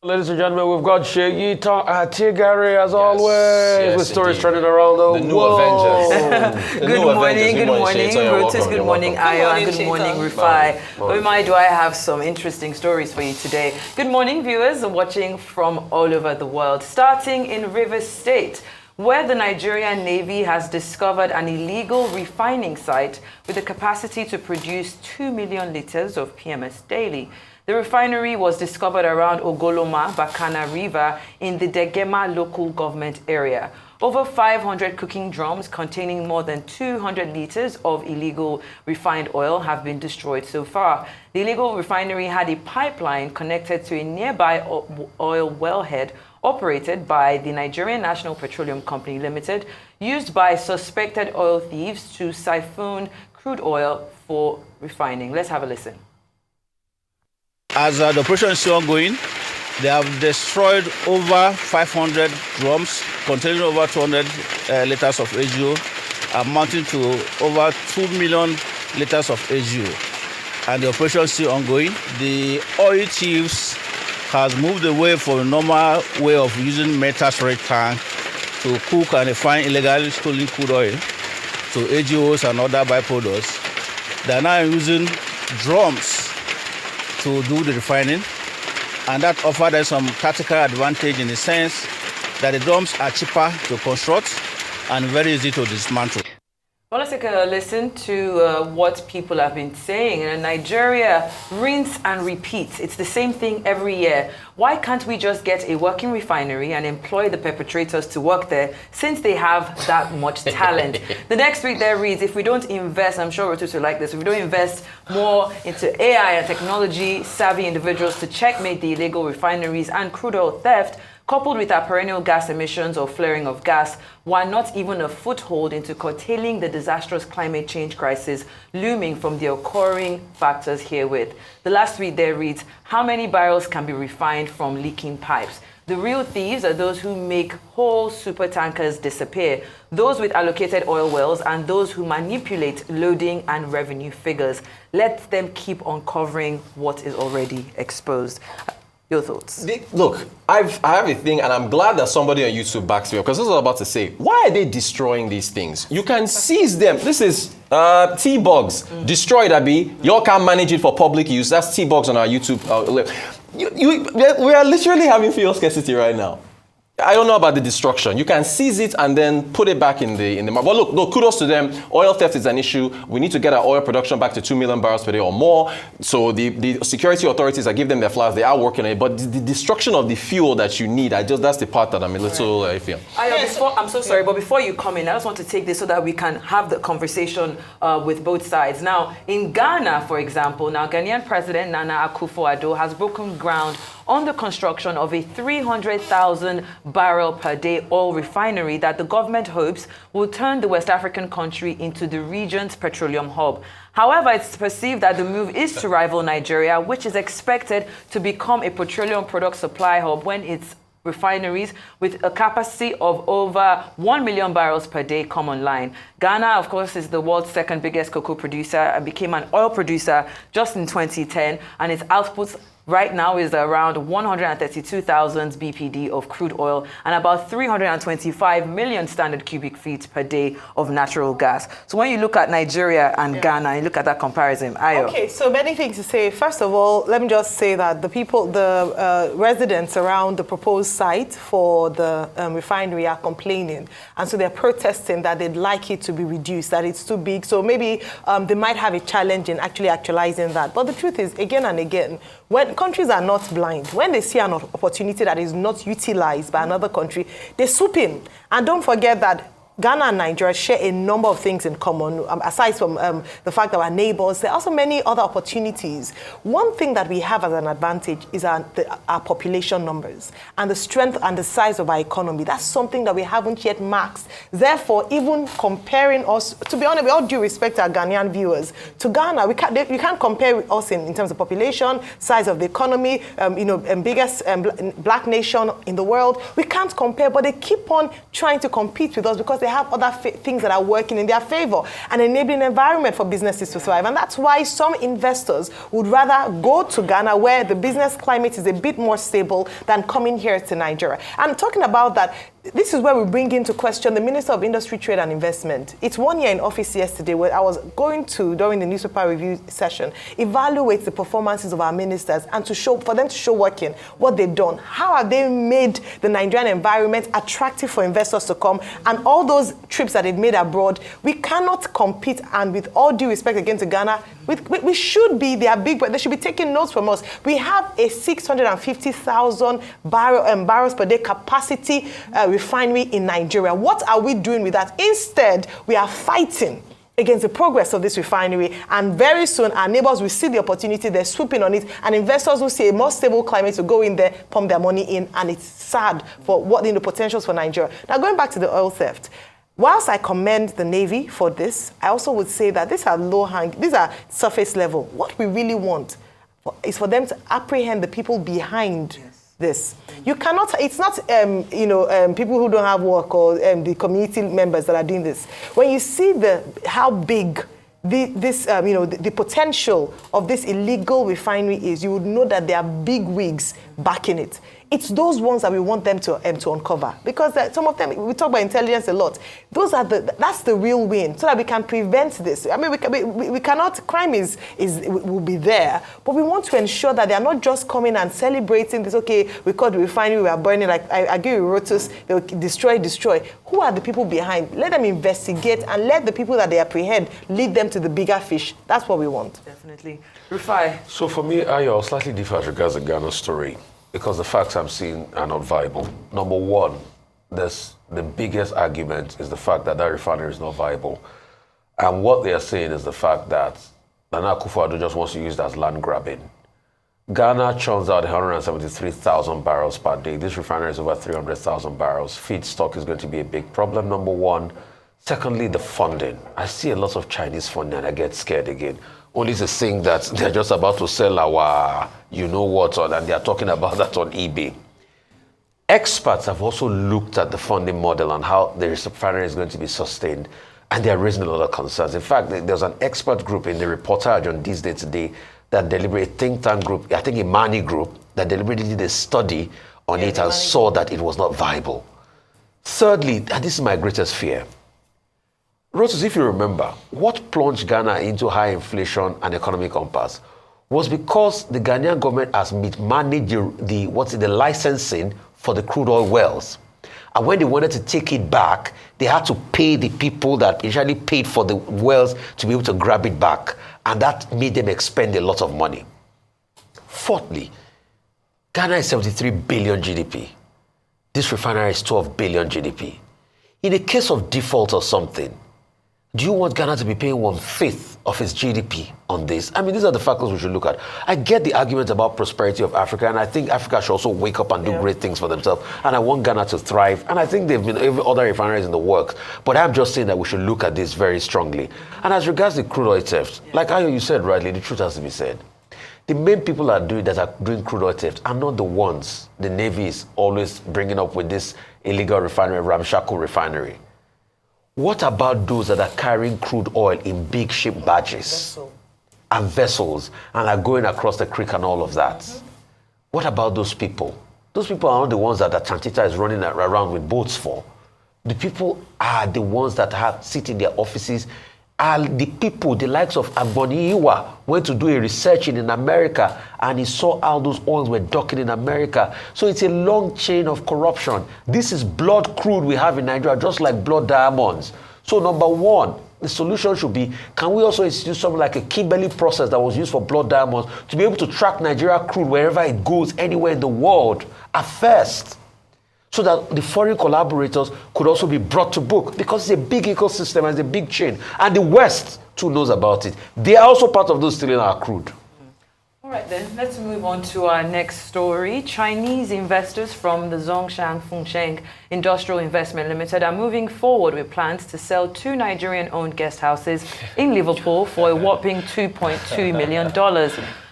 Ladies and gentlemen, we've got Sheyita Atigari as always, with stories trending around the new Avengers. Good morning, Brutus, good morning, Ayo, and good morning, Rufai. Oh my, do I have some interesting stories for you today. Good morning, viewers watching from all over the world. Starting in Rivers State, where the Nigerian Navy has discovered an illegal refining site with the capacity to produce 2 million litres of PMS daily. The refinery was discovered around Ogoloma, Bakana River in the Degema local government area. Over 500 cooking drums containing more than 200 litres of illegal refined oil have been destroyed so far. The illegal refinery had a pipeline connected to a nearby oil wellhead operated by the Nigerian National Petroleum Company Limited, used by suspected oil thieves to siphon crude oil for refining. Let's have a listen. As the operation is still ongoing, they have destroyed over 500 drums containing over 200 litres of AGO, amounting to over 2 million litres of AGO. And the operation is still ongoing. The oil thieves has moved away from a normal way of using metal storage tank to cook and refine illegally stolen crude oil to AGOs and other byproducts. They are now using drums to do the refining, and that offers them some tactical advantage in the sense that the drums are cheaper to construct and very easy to dismantle. Well, let's take a listen to what people have been saying. In Nigeria, rinse and repeat. It's the same thing every year. Why can't we just get a working refinery and employ the perpetrators to work there, since they have that much talent? The next tweet there reads, if we don't invest, I'm sure Rotus will like this, if we don't invest more into AI and technology-savvy individuals to checkmate the illegal refineries and crude oil theft, coupled with our perennial gas emissions or flaring of gas, while not even a foothold into curtailing the disastrous climate change crisis looming from the occurring factors herewith. The last tweet there reads, how many barrels can be refined from leaking pipes? The real thieves are those who make whole super tankers disappear, those with allocated oil wells, and those who manipulate loading and revenue figures. Let them keep uncovering what is already exposed. Your thoughts? Look, I have a thing, and I'm glad that somebody on YouTube backs me up, because this is what I was about to say. Why are they destroying these things? You can seize them. This is T-Bugs. Destroyed, Abi. Y'all can't manage it for public use. That's T-Bugs on our YouTube. We are literally having fuel scarcity right now. I don't know about the destruction. You can seize it and then put it back in the market. But look, kudos to them. Oil theft is an issue. We need to get our oil production back to 2 million barrels per day or more. So the security authorities, I give them their flowers. They are working on it. But the destruction of the fuel that you need, that's the part that I'm a little iffy on. I'm so sorry, but before you come in, I just want to take this so that we can have the conversation with both sides. Now, in Ghana, for example, Ghanaian President Nana Akufo-Addo has broken ground on the construction of a 300,000 barrel per day oil refinery that the government hopes will turn the West African country into the region's petroleum hub. However, it's perceived that the move is to rival Nigeria, which is expected to become a petroleum product supply hub when its refineries with a capacity of over 1 million barrels per day come online. Ghana, of course, is the world's second biggest cocoa producer and became an oil producer just in 2010, and its output right now is around 132,000 BPD of crude oil and about 325 million standard cubic feet per day of natural gas. So when you look at Nigeria and Ghana, and you look at that comparison, Ayo. Okay, so many things to say. First of all, let me just say that the residents around the proposed site for the refinery are complaining. And so they're protesting that they'd like it to be reduced, that it's too big. So maybe they might have a challenge in actually actualizing that. But the truth is, again and again, when countries are not blind, when they see an opportunity that is not utilized by another country, they swoop in. And don't forget that Ghana and Nigeria share a number of things in common. Aside from the fact that we're neighbors, there are also many other opportunities. One thing that we have as an advantage is our population numbers and the strength and the size of our economy. That's something that we haven't yet maxed. Therefore, even comparing us, to be honest, with all due respect to our Ghanaian viewers, to Ghana, you can't compare us in terms of population, size of the economy, biggest black nation in the world. We can't compare, but they keep on trying to compete with us because they have other things that are working in their favor, an enabling environment for businesses to thrive. And that's why some investors would rather go to Ghana, where the business climate is a bit more stable, than coming here to Nigeria. And talking about that, this is where we bring into question the Minister of Industry, Trade and Investment. It's 1 year in office yesterday, where I was going to, during the newspaper review session, evaluate the performances of our ministers and for them to show working what they've done. How have they made the Nigerian environment attractive for investors to come? And all those trips that they've made abroad, we cannot compete. And with all due respect again to Ghana, we should be, they are big, but they should be taking notes from us. We have a 650,000 barrels per day capacity refinery in Nigeria. What are we doing with that? Instead, we are fighting against the progress of this refinery, and very soon our neighbors will see the opportunity, they're swooping on it, and investors will see a more stable climate to go in there, pump their money in, and it's sad for what the potentials for Nigeria. Now, going back to the oil theft, whilst I commend the Navy for this, I also would say that these are surface level. What we really want is for them to apprehend the people behind this. You cannot, it's not, people who don't have work or the community members that are doing this. When you see how big the potential of this illegal refinery is, you would know that there are big wigs backing it. It's those ones that we want them to uncover, because some of them, we talk about intelligence a lot. That's the real win, so that we can prevent this. I mean, we cannot. Crime will be there, but we want to ensure that they are not just coming and celebrating this. Okay, we caught the refinery, we are burning. Like I agree with Rotus, they'll destroy. Who are the people behind? Let them investigate and let the people that they apprehend lead them to the bigger fish. That's what we want. Definitely, Rufai. So for me, I'll slightly differ as regards the Ghana story, because the facts I'm seeing are not viable. Number one, the biggest argument is the fact that refinery is not viable. And what they are saying is the fact that Nana Akufo-Addo just wants to use that as land grabbing. Ghana churns out 173,000 barrels per day. This refinery is over 300,000 barrels. Feedstock is going to be a big problem, number one. Secondly, the funding. I see a lot of Chinese funding and I get scared again. Only to think that they're just about to sell our you-know-what, and they're talking about that on eBay. Experts have also looked at the funding model and how the refinery is going to be sustained, and they're raising a lot of concerns. In fact, there's an expert group in the reportage on This Day Today that deliberately, a think tank group, I think a Mani group, that deliberately did a study on it and saw that it was not viable. Thirdly, and this is my greatest fear, Rotus, if you remember, what plunged Ghana into high inflation and economic impasse was because the Ghanaian government has managed the licensing for the crude oil wells. And when they wanted to take it back, they had to pay the people that initially paid for the wells to be able to grab it back. And that made them expend a lot of money. Fourthly, Ghana is 73 billion GDP. This refinery is 12 billion GDP. In a case of default or something, do you want Ghana to be paying 1/5 of its GDP on this? I mean, these are the factors we should look at. I get the argument about prosperity of Africa, and I think Africa should also wake up and do great things for themselves. And I want Ghana to thrive. And I think they've been other refineries in the works. But I'm just saying that we should look at this very strongly. And as regards the crude oil theft, like Ayo, you said rightly, the truth has to be said. The main people that are doing crude oil theft are not the ones the Navy is always bringing up with this illegal refinery, ramshackle refinery. What about those that are carrying crude oil in big ship barges and vessels and are going across the creek and all of that? Mm-hmm. What about those people? Those people are not the ones that Chantita is running around with boats for. The people are the ones that sit in their offices, are the people, the likes of Agboni Iwa, went to do a research in America and he saw how those oils were docking in America. So it's a long chain of corruption. This is blood crude we have in Nigeria, just like blood diamonds. So number one, the solution should be, can we also institute something like a Kimberley process that was used for blood diamonds to be able to track Nigeria crude wherever it goes, anywhere in the world, at first? So that the foreign collaborators could also be brought to book, because it's a big ecosystem and it's a big chain. And the West too knows about it. They are also part of those stealing our crude. All right then, let's move on to our next story. Chinese investors from the Zhongshan Fengsheng Industrial Investment Limited are moving forward with plans to sell 2 Nigerian-owned guest houses in Liverpool for a whopping $2.2 million.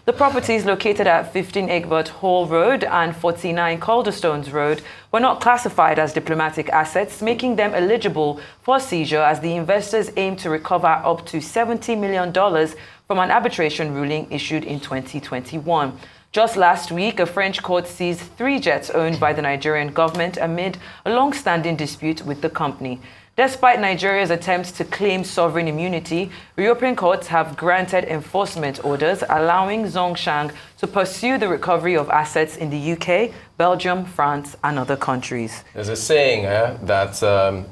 The properties located at 15 Egbert Hall Road and 49 Calderstones Road were not classified as diplomatic assets, making them eligible for seizure as the investors aim to recover up to $70 million from an arbitration ruling issued in 2021. Just last week, a French court seized 3 jets owned by the Nigerian government amid a long-standing dispute with the company. Despite Nigeria's attempts to claim sovereign immunity, European courts have granted enforcement orders allowing Zhongshan to pursue the recovery of assets in the UK, Belgium, France, and other countries. There's a saying that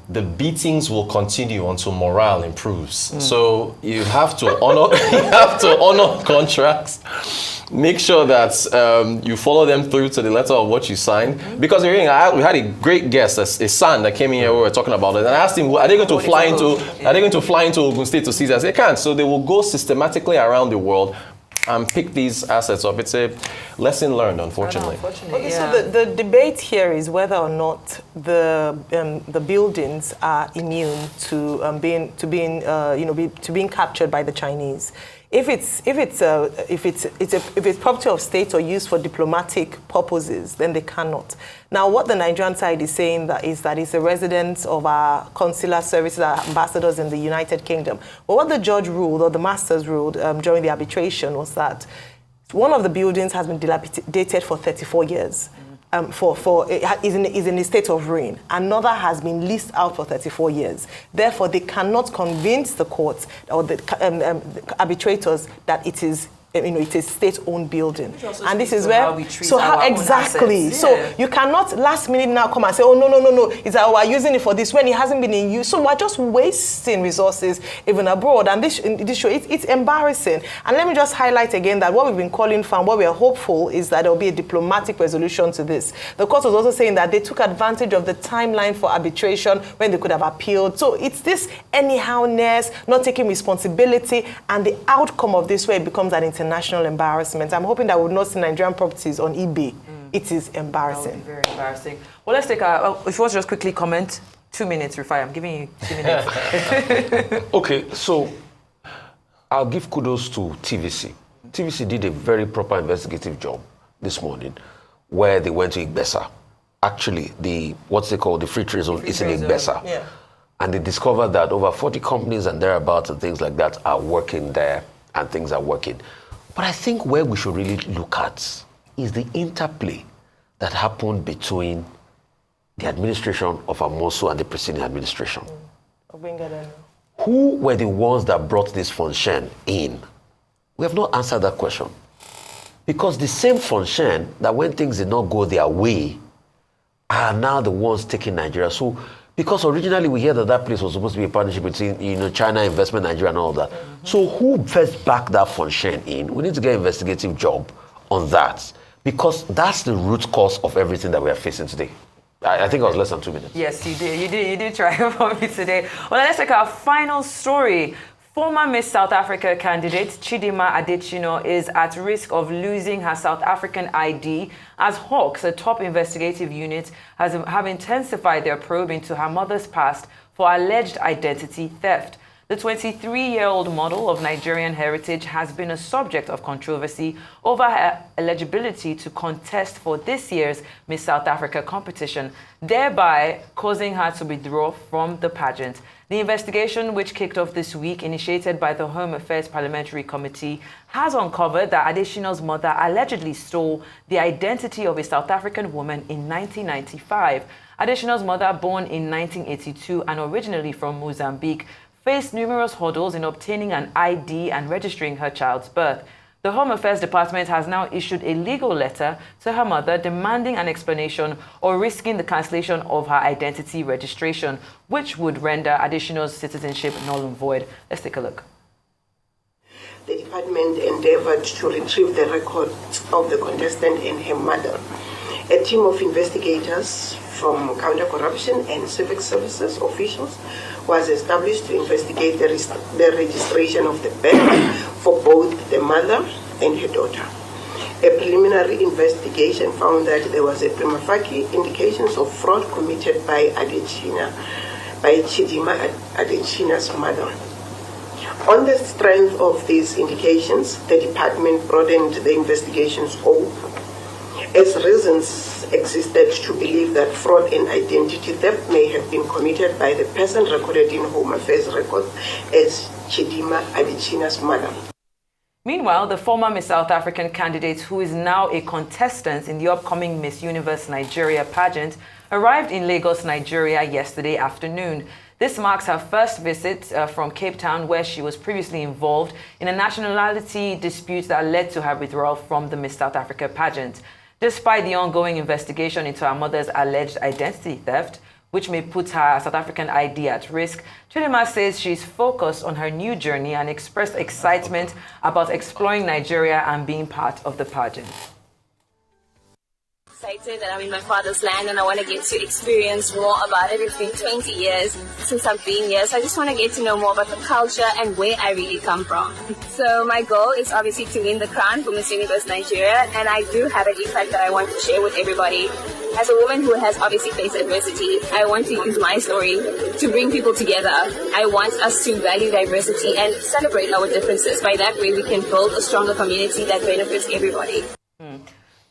the beatings will continue until morale improves. So you have to honor contracts. Make sure that you follow them through to the letter of what you signed. Because we had a great guest, a son that came in here. We were talking about it, and I asked him, "Are they going to fly into Ogun State to seize?" I said, "They can't." So they will go systematically around the world and pick these assets up. It's a lesson learned, unfortunately. Okay, so the debate here is whether or not the buildings are immune to being captured by the Chinese. If it's property of state or used for diplomatic purposes, then they cannot. Now, what the Nigerian side is saying is that it's the residents of our consular services, our ambassadors in the United Kingdom. But what the judge ruled, or the masters ruled during the arbitration, was that one of the buildings has been dilapidated for 34 years. Is in a state of ruin. Another has been leased out for 34 years. Therefore, they cannot convince the courts or the arbitrators that it is state-owned building. And this is where, exactly. So you cannot last minute now come and say, oh, no, it's that we're using it for this when it hasn't been in use. So we're just wasting resources even abroad. And this show, it's embarrassing. And let me just highlight again that what we've been calling for and what we are hopeful is that there will be a diplomatic resolution to this. The court was also saying that they took advantage of the timeline for arbitration when they could have appealed. So it's this anyhowness, not taking responsibility, and the outcome of this where it becomes an international embarrassment. I'm hoping that we will not see Nigerian properties on eBay. It is embarrassing. That would be very embarrassing. Well, let's take if you want to just quickly comment, 2 minutes, Rufai. I'm giving you 2 minutes. Okay, so I'll give kudos to TVC. TVC did a very proper investigative job this morning where they went to Igbesa. Actually, the free trade zone is in Igbesa. Yeah. And they discovered that over 40 companies and thereabouts and things like that are working there and things are working. But I think where we should really look at is the interplay that happened between the administration of Amosu and the preceding administration. Who were the ones that brought this Fonshen in? We have not answered that question. Because the same Fonshen that when things did not go their way are now the ones taking Nigeria. So, because originally we hear that place was supposed to be a partnership between China, Investment, Nigeria, and all that. So who first backed that Fonshen in? We need to get an investigative job on that. Because that's the root cause of everything that we are facing today. I think I was less than 2 minutes. Yes, you did. You did try for me today. Well, let's take our final story. Former Miss South Africa candidate Chidima Adetshina is at risk of losing her South African ID as Hawks, a top investigative unit, have intensified their probe into her mother's past for alleged identity theft. The 23-year-old model of Nigerian heritage has been a subject of controversy over her eligibility to contest for this year's Miss South Africa competition, thereby causing her to withdraw from the pageant. The investigation, which kicked off this week, initiated by the Home Affairs Parliamentary Committee, has uncovered that Adetshina's mother allegedly stole the identity of a South African woman in 1995. Adetshina's mother, born in 1982 and originally from Mozambique, faced numerous hurdles in obtaining an ID and registering her child's birth. The Home Affairs Department has now issued a legal letter to her mother demanding an explanation or risking the cancellation of her identity registration, which would render Adetshina's citizenship null and void. Let's take a look. The department endeavored to retrieve the records of the contestant and her mother. A team of investigators from counter-corruption and civic services officials was established to investigate the registration of the birth for both the mother and her daughter. A preliminary investigation found that there was a prima facie indications of fraud committed by Chidima Adetshina's mother. On the strength of these indications, the department broadened the investigation scope as reasons existed to believe that fraud and identity theft may have been committed by the person recorded in Home Affairs records as Chidima Adichina's mother. Meanwhile, the former Miss South African candidate, who is now a contestant in the upcoming Miss Universe Nigeria pageant, arrived in Lagos, Nigeria yesterday afternoon. This marks her first visit from Cape Town, where she was previously involved in a nationality dispute that led to her withdrawal from the Miss South Africa pageant. Despite the ongoing investigation into her mother's alleged identity theft, which may put her South African ID at risk, Chidima says she's focused on her new journey and expressed excitement about exploring Nigeria and being part of the pageant. Excited that I'm in my father's land and I want to get to experience more about it. It's been 20 years since I've been here, so I just want to get to know more about the culture and where I really come from. So my goal is obviously to win the crown for Miss Universe Nigeria, and I do have an impact that I want to share with everybody. As a woman who has obviously faced adversity, I want to use my story to bring people together. I want us to value diversity and celebrate our differences. By that way, we can build a stronger community that benefits everybody.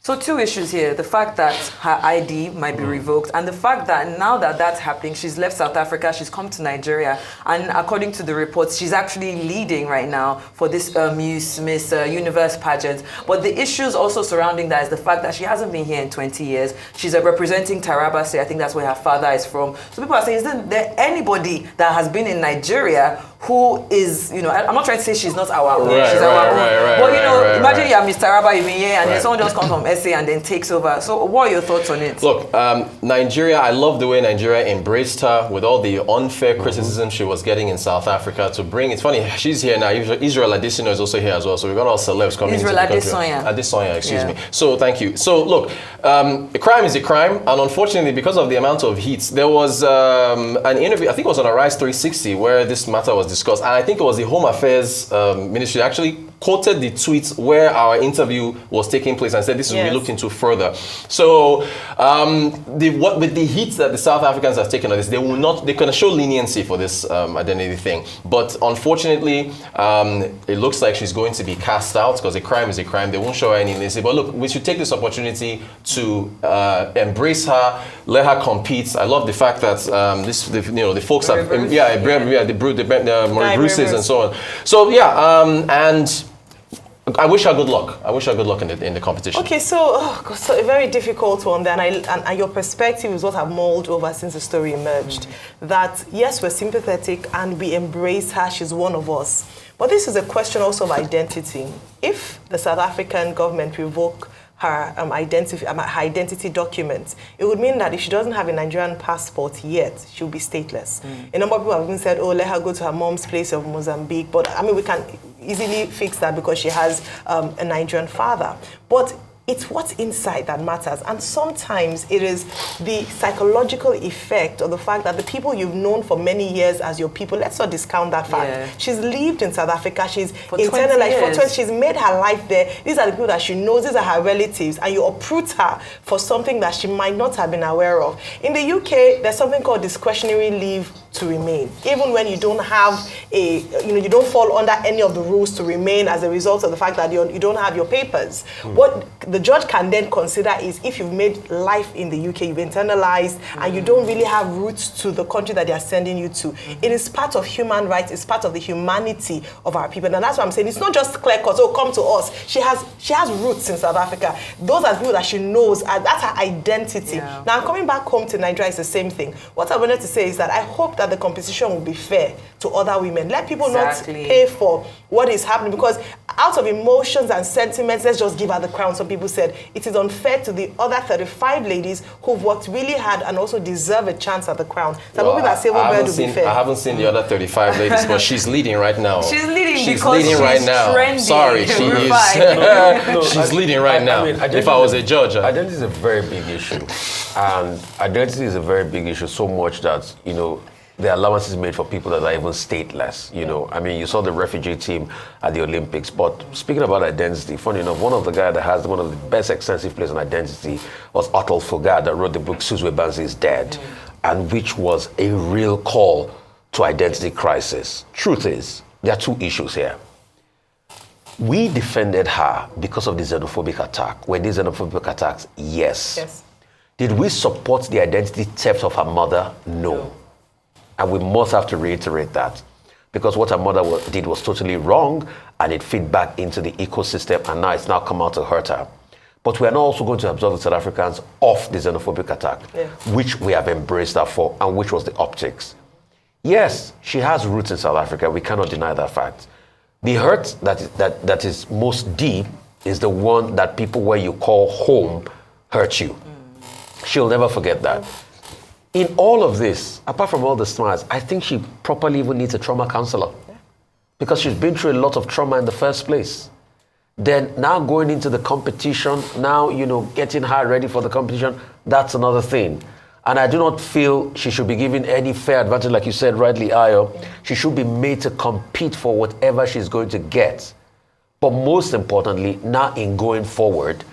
So two issues here, the fact that her ID might be revoked and the fact that now that that's happening, she's left South Africa, she's come to Nigeria, and according to the reports, she's actually leading right now for this Miss Universe pageant. But the issues also surrounding that is the fact that she hasn't been here in 20 years. She's representing Taraba State, I think that's where her father is from. So people are saying, isn't there anybody that has been in Nigeria who is, I'm not trying to say she's not our own, she's our own. But imagine you're Miss Taraba, you've been here, and then someone just comes from SA and then takes over. So what are your thoughts on it? Look, Nigeria, I love the way Nigeria embraced her with all the unfair criticism she was getting in South Africa to bring. It's funny, she's here now. Israel Adesina is also here as well. So we've got all celebs coming into the country. Adesina, excuse me. So thank you. So look, a crime is a crime, and unfortunately, because of the amount of heat, there was an interview, I think it was on Arise 360, where this matter was discussed, and I think it was the Home Affairs Ministry actually quoted the tweets where our interview was taking place and said this will be looked into further. So with the heat that the South Africans have taken on this, they can show leniency for this identity thing. But unfortunately, it looks like she's going to be cast out because a crime is a crime. They won't show her any leniency. But look, we should take this opportunity to embrace her, let her compete. I love the fact that the folks have Bruce's and so on. So and I wish her good luck. I wish her good luck in the competition. Okay, so a very difficult one then, and your perspective is what I've mulled over since the story emerged. That yes, we're sympathetic and we embrace her, she's one of us. But this is a question also of identity. If the South African government revoke her identity documents, it would mean that if she doesn't have a Nigerian passport yet, she'll be stateless. A number of people have even said, let her go to her mom's place of Mozambique. But I mean, we can easily fix that because she has a Nigerian father. But it's what's inside that matters. And sometimes it is the psychological effect of the fact that the people you've known for many years as your people, let's not discount that fact. Yeah. She's lived in South Africa, she's internalized, she's made her life there. These are the people that she knows, these are her relatives, and you uproot her for something that she might not have been aware of. In the UK, there's something called discretionary leave to remain. Even when you don't have you don't fall under any of the rules to remain as a result of the fact that you don't have your papers. What the judge can then consider is if you've made life in the UK, you've internalized, and you don't really have roots to the country that they are sending you to. It is part of human rights, it's part of the humanity of our people. And that's what I'm saying. It's not just clear cut, come to us. She has roots in South Africa. Those are people that she knows, that's her identity. Yeah. Now, coming back home to Nigeria is the same thing. What I wanted to say is that I hope that the competition will be fair to other women. Let people not pay for what is happening, because out of emotions and sentiments, let's just give her the crown. Some people said it is unfair to the other 35 ladies who've worked really hard and also deserve a chance at the crown. So I'm hoping that Silverbird will be fair. I haven't seen the other 35 ladies, but she's leading right now. She's leading trendy. Sorry, she is. She's leading right now. If I was a judge. Identity is a very big issue. And identity is a very big issue, so much that, the allowances made for people that are even stateless. You saw the refugee team at the Olympics. But speaking about identity, funny enough, one of the guys that has one of the best extensive plays on identity was Atul Fogad, that wrote the book Suzwe Bansi is Dead, and which was a real call to identity crisis. Truth is, there are two issues here. We defended her because of the xenophobic attack. Were these xenophobic attacks? Yes. Yes. Did we support the identity theft of her mother? No. And we must have to reiterate that. Because what her mother did was totally wrong, and it feed back into the ecosystem, and now it's now come out to hurt her. But we are not also going to absolve the South Africans of the xenophobic attack, which we have embraced her for, and which was the optics. Yes, she has roots in South Africa. We cannot deny that fact. The hurt that is most deep is the one that people where you call home hurt you. She'll never forget that. In all of this, apart from all the smiles, I think she properly even needs a trauma counselor. Because she's been through a lot of trauma in the first place. Then now going into the competition, now, getting her ready for the competition, that's another thing. And I do not feel she should be given any fair advantage, like you said rightly, Ayo. She should be made to compete for whatever she's going to get. But most importantly, now in going forward,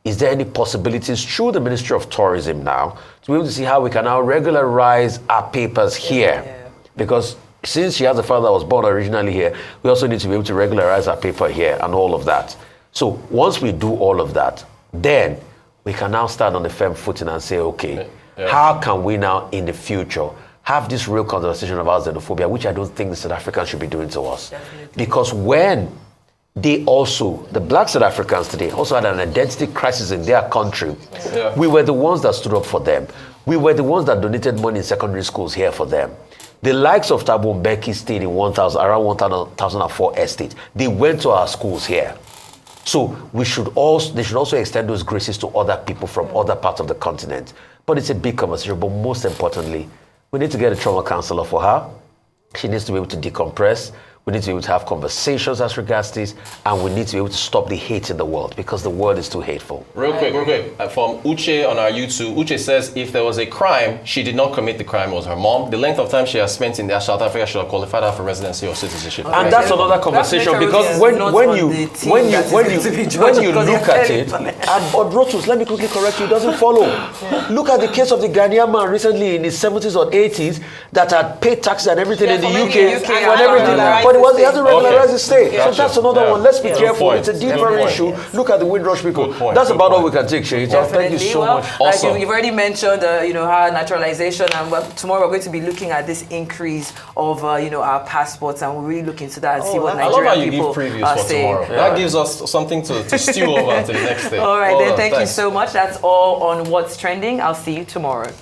is there any possibilities through the Ministry of Tourism now to be able to see how we can now regularize our papers here? Because since she has a father that was born originally here, we also need to be able to regularize our paper here and all of that. So once we do all of that, then we can now start on a firm footing and say, okay, how can we now in the future have this real conversation about xenophobia, which I don't think the South Africans should be doing to us. Definitely. Because when they also, the black South Africans today, also had an identity crisis in their country, we were the ones that stood up for them. We were the ones that donated money in secondary schools here for them. The likes of Thabo Mbeki stayed in around 1004 estate. They went to our schools here. So they should also extend those graces to other people from other parts of the continent. But it's a big conversation. But most importantly, we need to get a trauma counselor for her. She needs to be able to decompress. We need to be able to have conversations as regards this, and we need to be able to stop the hate in the world because the world is too hateful. Real quick. From Uche on our YouTube, Uche says if there was a crime, she did not commit the crime, it was her mom. The length of time she has spent in South Africa should have qualified her for residency or citizenship. Okay. And that's another conversation because when you look at it, and Odrotus, let me quickly correct you, doesn't follow. Look at the case of the Ghanaian man recently in his 70s or 80s that had paid taxes and everything in the UK and everything. But he hasn't regularized his stay. So that's another one. Let's be careful. It's a deeper issue. Look at the Windrush people. That's about all we can take, Shahita. Thank you so much. Awesome. You've already mentioned, her naturalization, and tomorrow we're going to be looking at this increase of, our passports, and we'll really look into that and see what Nigerian people are saying. I love how you give previews for tomorrow. That gives us something to stew over to the next day. All right, then. Thank you so much. That's all on What's Trending. I'll see you tomorrow.